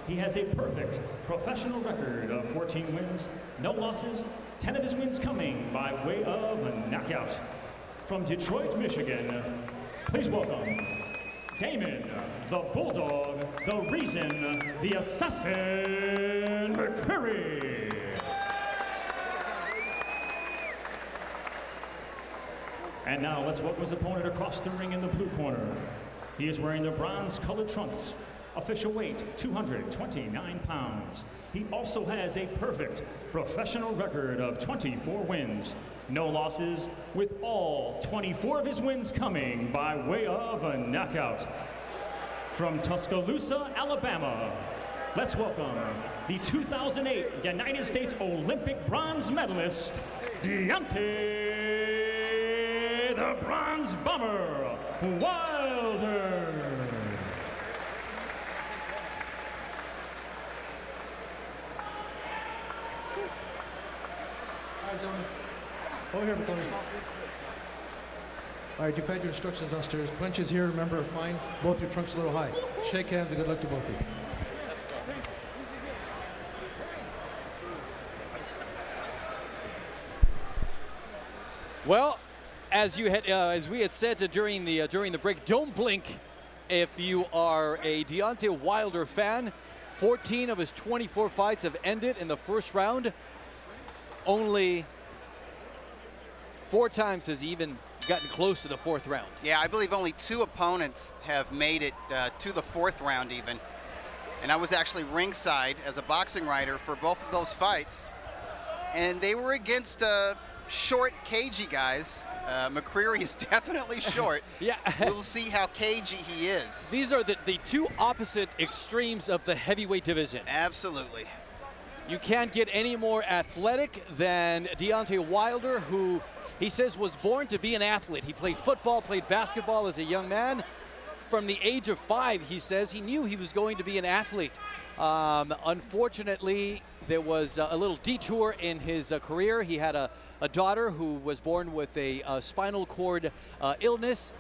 He has a perfect professional record of 14 wins, no losses, 10 of his wins coming by way of a knockout. From Detroit, Michigan, please welcome Damon, the Bulldog, the Reason, the Assassin, McCreary. And now let's welcome his opponent across the ring in the blue corner. He is wearing the bronze-colored trunks. Official weight, 229 pounds. He also has a perfect professional record of 24 wins, no losses, with all 24 of his wins coming by way of a knockout. From Tuscaloosa, Alabama, let's welcome the 2008 United States Olympic bronze medalist, Deontay, the Bronze Bomber, Wilder. Over here, McCreary. All right, you've had your instructions downstairs. Punches here, remember, fine. Both your trunks a little high. Shake hands and good luck to both of you. Well, as we had said during the break, don't blink if you are a Deontay Wilder fan. 14 of his 24 fights have ended in the first round. Only 4 times has he even gotten close to the 4th round. Yeah, I believe only 2 opponents have made it to the 4th round even. And I was actually ringside as a boxing writer for both of those fights. And they were against short, cagey guys. McCreary is definitely short. Yeah. We'll see how cagey he is. These are the 2 opposite extremes of the heavyweight division. Absolutely. You can't get any more athletic than Deontay Wilder, who he says was born to be an athlete. He played football, played basketball as a young man. From the age of 5, he says he knew he was going to be an athlete. Unfortunately, there was a little detour in his career. He had a daughter who was born with a spinal cord illness,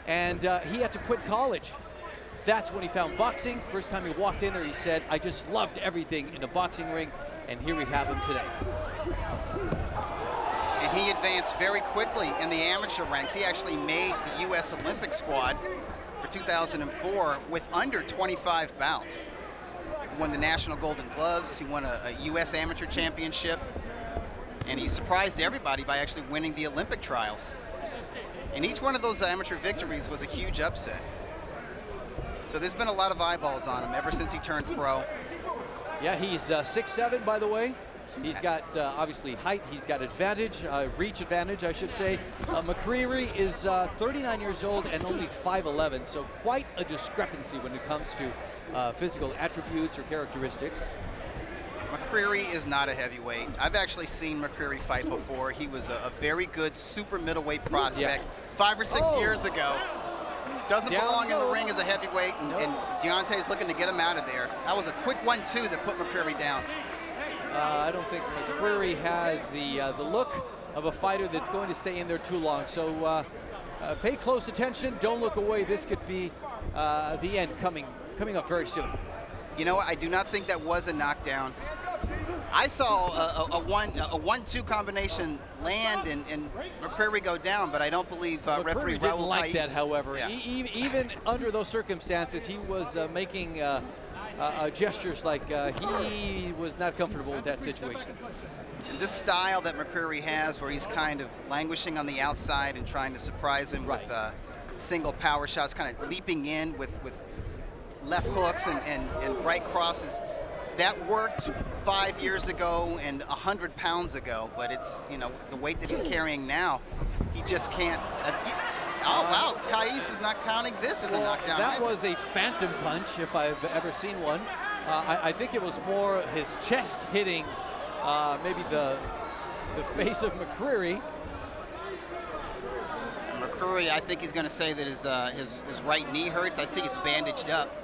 and he had to quit college. That's when he found boxing. First time he walked in there, he said, I just loved everything in a boxing ring, and here we have him today. And he advanced very quickly in the amateur ranks. He actually made the U.S. Olympic squad for 2004 with under 25 bouts. He won the National Golden Gloves. He won a U.S. Amateur Championship. And he surprised everybody by actually winning the Olympic trials. And each one of those amateur victories was a huge upset. So there's been a lot of eyeballs on him ever since he turned pro. Yeah, he's 6'7", by the way. He's got, obviously, height. He's got advantage, reach advantage, I should say. McCreary is 39 years old and only 5'11", so quite a discrepancy when it comes to physical attributes or characteristics. McCreary is not a heavyweight. I've actually seen McCreary fight before. He was a very good super middleweight prospect 5 or 6 years ago. Doesn't belong in the ring as a heavyweight, and Deontay's looking to get him out of there. That was a quick 1-2 that put McCreary down. I don't think McCreary has the look of a fighter that's going to stay in there too long. So pay close attention. Don't look away. This could be the end coming up very soon. You know what? I do not think that was a knockdown. I saw a 1-2 combination land and McCreary go down, but I don't believe referee McCreary didn't like that, Kais, however. Even under those circumstances, he was making gestures like he was not comfortable with that situation. And this style that McCreary has, where he's kind of languishing on the outside and trying to surprise him with single power shots, kind of leaping in with left hooks and right crosses. That worked 5 years ago and 100 pounds ago, but it's, you know, the weight that he's carrying now, he just can't. Oh, wow, Kais is not counting this as a knockdown. That was a phantom punch, if I've ever seen one. I think it was more his chest hitting maybe the face of McCreary. McCreary, I think he's going to say that his right knee hurts. I see it's bandaged up.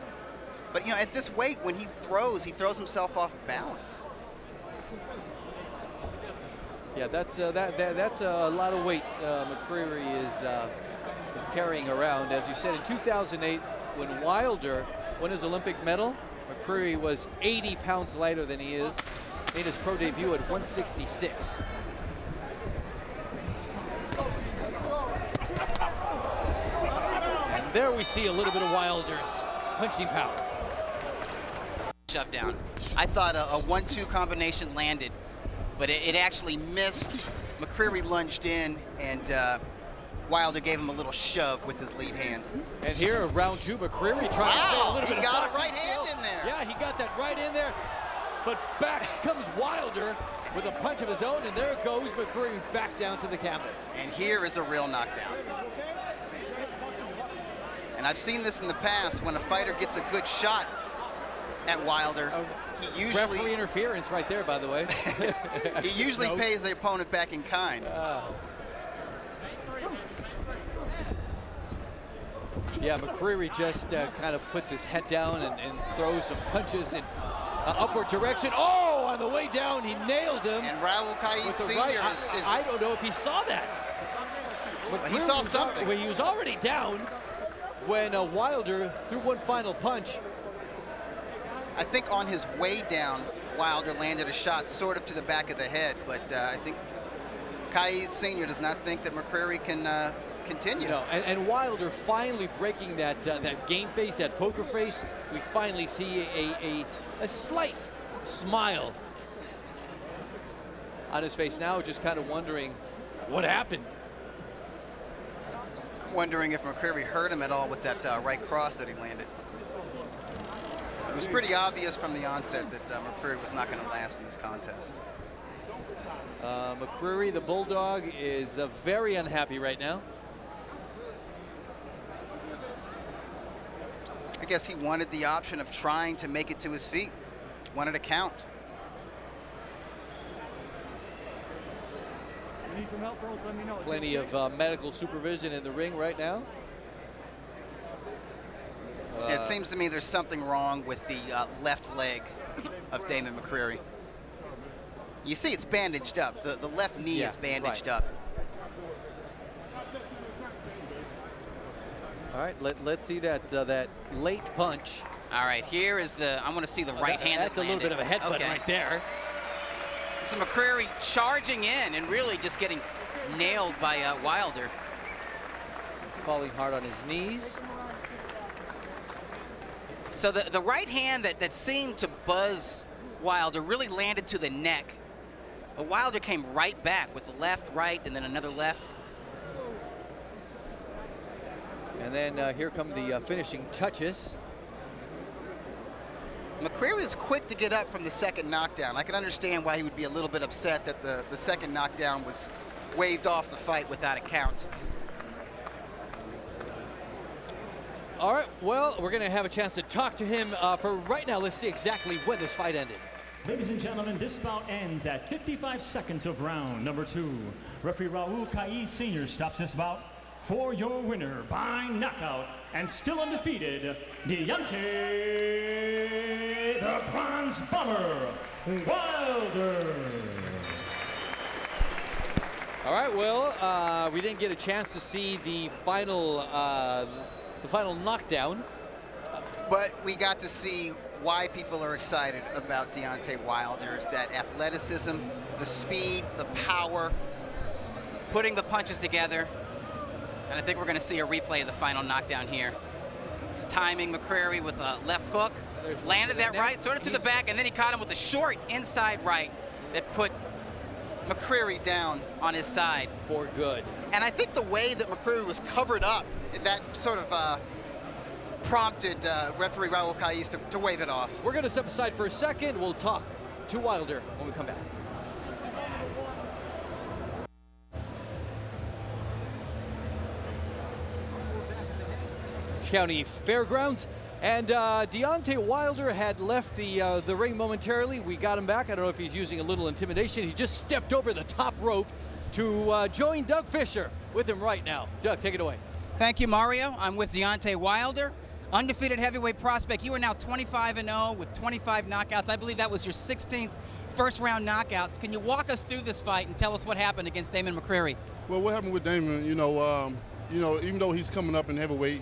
But, you know, at this weight, when he throws himself off balance. Yeah, that's a lot of weight McCreary is carrying around. As you said, in 2008, when Wilder won his Olympic medal, McCreary was 80 pounds lighter than he is in his pro debut at 166. And there we see a little bit of Wilder's punching power. Shove down. I thought a 1-2 combination landed, but it actually missed. McCreary lunged in, and Wilder gave him a little shove with his lead hand. And here, round 2, McCreary trying to stay a little bit of he got a boxing right hand skill. in there. Yeah, he got that right in there. But back comes Wilder with a punch of his own, and there goes McCreary back down to the canvas. And here is a real knockdown. And I've seen this in the past when a fighter gets a good shot at Wilder. He usually referee interference right there, by the way. he usually pays the opponent back in kind. Yeah, McCreary just kind of puts his head down and throws some punches in upward direction. Oh, on the way down, he nailed him. And Raul Kais with the Sr. right. is I don't know if he saw that. he saw something. He was already down when Wilder threw one final punch. I think on his way down, Wilder landed a shot sort of to the back of the head, but I think Kais Sr. does not think that McCreary can continue. No, and Wilder finally breaking that that game face, that poker face. We finally see a slight smile on his face now, just kind of wondering what happened. I'm wondering if McCreary hurt him at all with that right cross that he landed. It was pretty obvious from the onset that McCreary was not going to last in this contest. McCreary, the Bulldog, is very unhappy right now. I guess he wanted the option of trying to make it to his feet. Wanted a count. Plenty of medical supervision in the ring right now. It seems to me there's something wrong with the left leg of Damon McCreary. You see it's bandaged up. The left knee is bandaged up. All right, let's see that that late punch. All right, here is I want to see the right hand. That's a little bit of a headbutt right there. So McCreary charging in and really just getting nailed by Wilder. Falling hard on his knees. So the right hand that seemed to buzz Wilder really landed to the neck. But Wilder came right back with the left, right, and then another left. And then here come the finishing touches. McCreary was quick to get up from the second knockdown. I can understand why he would be a little bit upset that the second knockdown was waved off the fight without a count. All right, well, we're going to have a chance to talk to him. For right now, let's see exactly when this fight ended. Ladies and gentlemen, this bout ends at 55 seconds of round number 2. Referee Raul Kais Sr. stops this bout for your winner by knockout and still undefeated, Deontay the Bronze Bomber Wilder. All right, well, we didn't get a chance to see the final knockdown. But we got to see why people are excited about Deontay Wilder. It's that athleticism, the speed, the power, putting the punches together. And I think we're going to see a replay of the final knockdown here. It's timing McCreary with a left hook. Landed that right, sort of to the back, and then he caught him with a short inside right that put McCreary down on his side. For good. And I think the way that McCreary was covered up, that sort of prompted referee Raul Kais to wave it off. We're going to step aside for a second. We'll talk to Wilder when we come back. County Fairgrounds, and Deontay Wilder had left the ring momentarily. We got him back. I don't know if he's using a little intimidation. He just stepped over the top rope to join Doug Fisher with him right now. Doug, take it away. Thank you, Mario. I'm with Deontay Wilder, undefeated heavyweight prospect. You are now 25-0 with 25 knockouts. I believe that was your 16th first-round knockouts. Can you walk us through this fight and tell us what happened against Damon McCreary? Well, what happened with Damon, even though he's coming up in heavyweight,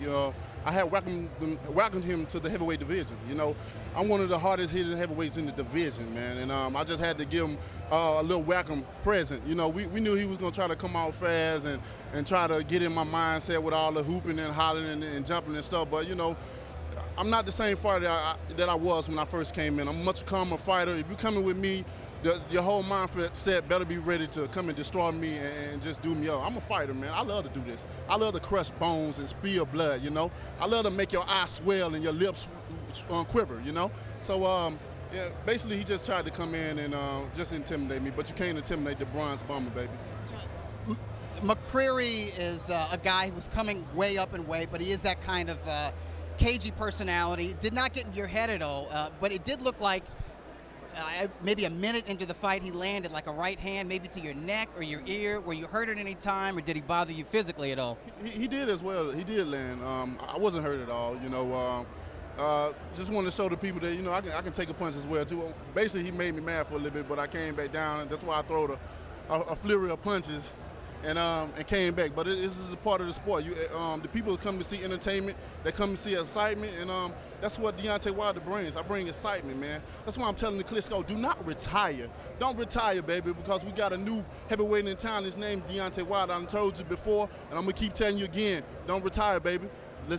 I had welcomed him to the heavyweight division. You know, I'm one of the hardest hitting heavyweights in the division, man. And I just had to give him a little welcome present. You know, we knew he was going to try to come out fast and try to get in my mindset with all the hooping and hollering and jumping and stuff. But, you know, I'm not the same fighter that I was when I first came in. I'm a much calmer fighter. If you're coming with me, your whole mindset better be ready to come and destroy me and just do me up. I'm a fighter, man. I love to do this. I love to crush bones and spill blood, you know. I love to make your eyes swell and your lips quiver, you know. So, yeah, basically he just tried to come in and just intimidate me, but you can't intimidate the bronze bomber, baby. McCreary is a guy who's coming way up in weight, but he is that kind of cagey personality. Did not get in your head at all, but it did look like maybe a minute into the fight he landed like a right hand, maybe to your neck or your ear. Were you hurt at any time, or did he bother you physically at all? He did as well. He did land. I wasn't hurt at all, you know. Just wanted to show the people that, you know, I can take a punch as well too. Basically, he made me mad for a little bit, but I came back down, and that's why I throw a flurry of punches and came back. But this is a part of the sport. The people come to see entertainment, they come to see excitement, and that's what Deontay Wilder brings. I bring excitement, man. That's why I'm telling the Klitschko, do not retire. Don't retire, baby, because we got a new heavyweight in town. His name's Deontay Wilder. I told you before, and I'm going to keep telling you again, don't retire, baby.